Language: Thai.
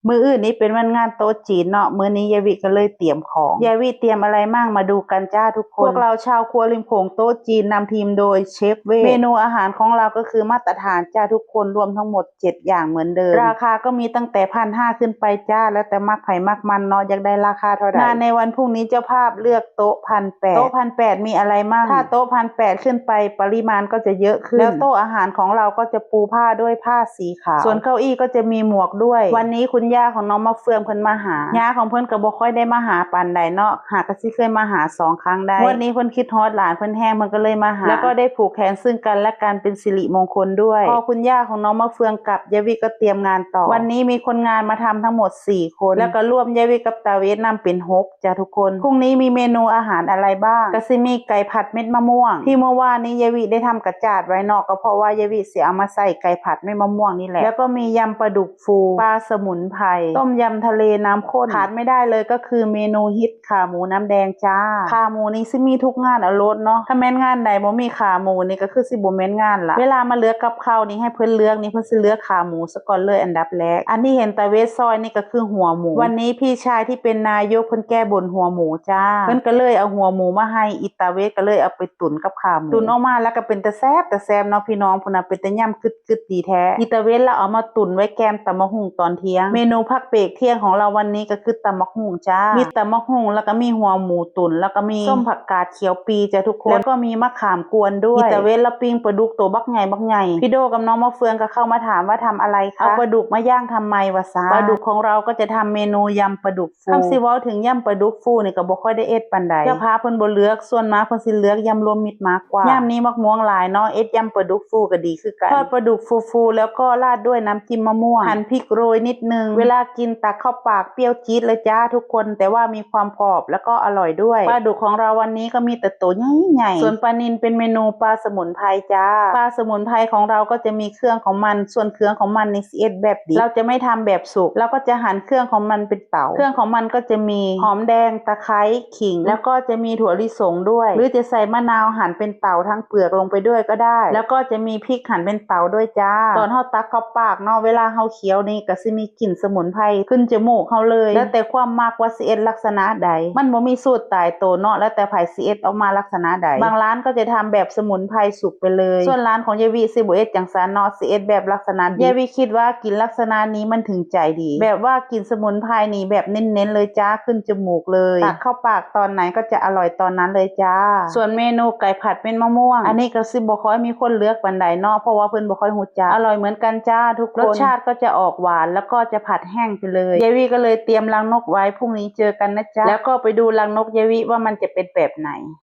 มื้ออื่นนี้เป็นวันงานโต๊ะจีนเนาะมื้อนี้ยายวิก็เลยเตรียมของยายวิเตรียมอะไรมั่งมาดูกันจ้าทุกคนพวกเราชาวครัวริมโขงโต๊ะจีนนำทีมโดยเชฟเวทเมนูอาหารของเราก็คือมาตรฐานจ้าทุกคนรวมทั้งหมด7อย่างเหมือนเดิมราคาก็มีตั้งแต่1,500ขึ้นไปจ้าแล้วแต่มักไผ่มักมันเนาะอยากได้ราคาเท่าไหร่งานในวันพรุ่งนี้เจ้าภาพเลือกโต๊ะ1,800โต๊ะ1,800มีอะไรมั่งถ้าโต๊ะ1,800ขึ้นไปปริมาณก็จะเยอะขึ้นแล้วโต๊ะอาหารของเราก็จะปูผ้าด้วยผ้าสีขาวส่วนเก้าอี้ก็จะมีหมวกด้วยวันนี้คุณย่าของน้องมะเฟืองเพิ่นมาหาย่าของเพิ่นก็บ่ค่อยได้มาหาปานใดเนาะหากก็สิเคยมาหา2 ครั้งได้วันนี้เพิ่นคิดฮอดหลานเพิ่นแฮงมันก็เลยมาหาแล้วก็ได้ผูกแขนซึ่งกันและกันเป็นสิริมงคลด้วยพอคุณย่าของน้องมะเฟืองกลับยายวิก็เตรียมงานต่อวันนี้มีคนงานมาทำทั้งหมด4 คนแล้วก็รวมยายวิกับตาเวทนำเป็น6จ้ะทุกคนพรุ่งนี้มีเมนูอาหารอะไรบ้างก็สิมีไก่ผัดเม็ดมะม่วงที่เมื่อวานนี้ยายวิได้ทำกระจาดไว้เนาะก็เพราะว่ายายวิสิเอามาใส่ไก่ผัดเม็ดมะม่วงนี่แหละแล้วก็มียำปลาดุกฟูปลาสมุนไพรต้มยำทะเลน้ำข้นขาดไม่ได้เลยก็คือเมนูฮิตขาหมูน้ำแดงจ้าขาหมูนี่สิมีทุกงานเอาโลดเนาะถ้าแม่นงานใดบ่มีขาหมูนี่ก็คือสิบ่แม่นงานละเวลามาเลือกกับข้าวนี่ให้เพิ่นเลือกนี่เพิ่นสิเลือกขาหมูซะก่อนเลยอันดับแรกอันที่เห็นตาเวทซอยนี่ก็คือหัวหมูวันนี้พี่ชายที่เป็นนายกเพิ่นแก้บนหัวหมูจ้าเพิ่นก็เลยเอาหัวหมูมาให้อิตาเวทก็เลยเอาไปตุ๋นกับขาหมูตุ๋นออกมาแล้วก็เป็นตะแซ่บเนาะพี่น้องพุ่นน่ะเป็นตะย่ำกึดๆดีแท้อิตาเวทแล้วเอามาตุ๋นไว้แกมตำมะหุ่งตอนเที่ยงเมนูพักเบรกเที่ยงของเราวันนี้ก็คือตำมะหุ่งจ้ามีตำมะหุ่งแล้วก็มีหัวหมูตุ๋นแล้วก็มีส้มผักกาดเขียวปีจ้ะทุกคนแล้วก็มีมะขามกวนด้วยอิตาเวทละปิ้งปลาดุกตัวบักใหญ่พี่โดกับน้องมะเฟืองก็เข้ามาถามว่าทำอะไรคะเอาปลาดุกมาย่างทำไมวะซะปลาดุกของเราก็จะทำเมนูยำปลาดุกฟูคำสิเว้าถึงยำปลาดุกฟูนี่ก็บ่ค่อยได้เอ็ดปานใดเจ้าพาเพิ่นบ่เลือกส่วนมากเพิ่นสิเลือกยำรวมมิตรมากกว่ายำนี้มักม่วงหลายเนาะเอ็ดยำปลาดุกฟูก็ดีคือกันทอดปลาดุกฟูๆแล้วก็ราดด้วยน้ำจิ้มมะม่วงหั่นพริกโรยนิดนึงเวลากินตักเข้าปากเปรี้ยวจี๊ดเลยจ้าทุกคนแต่ว่ามีความกรอบแล้วก็อร่อยด้วยปลาดุกของเราวันนี้ก็มีแต่ตัวใหญ่ๆส่วนปลานิลเป็นเมนูปลาสมุนไพรจ้าปลาสมุนไพรของเราก็จะมีเครื่องของมันส่วนเครื่องของมันในสิเอ็ดแบบดิบเราจะไม่ทำแบบสุกเราก็จะหั่นเครื่องของมันเป็นเต๋าเครื่องของมันก็จะมีหอมแดงตะไคร้ขิงแล้วก็จะมีถั่วลิสงด้วยหรือจะใส่มะนาวหั่นเป็นเต๋าทั้งเปลือกลงไปด้วยก็ได้แล้วก็จะมีพริกหั่นเป็นเต๋าด้วยจ้าตอนเฮาตักเข้าปากเนาะเวลาเฮาเคี้ยวนี่ก็สิมีกลิ่นสมุนไพรขึ้นจมูกเฮาเลยแล้วแต่ความมักว่าสิเอ็ดลักษณะใดมันบ่มีสูตรตายตัวเนาะแล้วแต่ไผสิเอ็ดออกมาลักษณะใดบางร้านก็จะทำแบบสมุนไพรสุกไปเลยส่วนร้านของยายวิสิบ่เอ็ดจังซั่นเนาะสิเอ็ดแบบลักษณะยายวิคิดว่ากินลักษณะนี้มันถึงใจดีแบบว่ากินสมุนไพรนี่แบบเน้นๆเลยจ้าขึ้นจมูกเลยตักเข้าปากตอนไหนก็จะอร่อยตอนนั้นเลยจ้าส่วนเมนูไก่ผัดเป็นมะม่วงอันนี้ก็สิบ่ค่อยมีคนเลือกปานใดเนาะเพราะว่าเพิ่นบ่ค่อยฮู้จักอร่อยเหมือนกันจ้าทุกคนรสชาติก็จะออกหวานแล้วก็จะผัดแห้งไปเลยยายวิก็เลยเตรียมรังนกไว้พรุ่งนี้เจอกันนะจ๊ะแล้วก็ไปดูรังนกยายวิว่ามันจะเป็นแบบไหน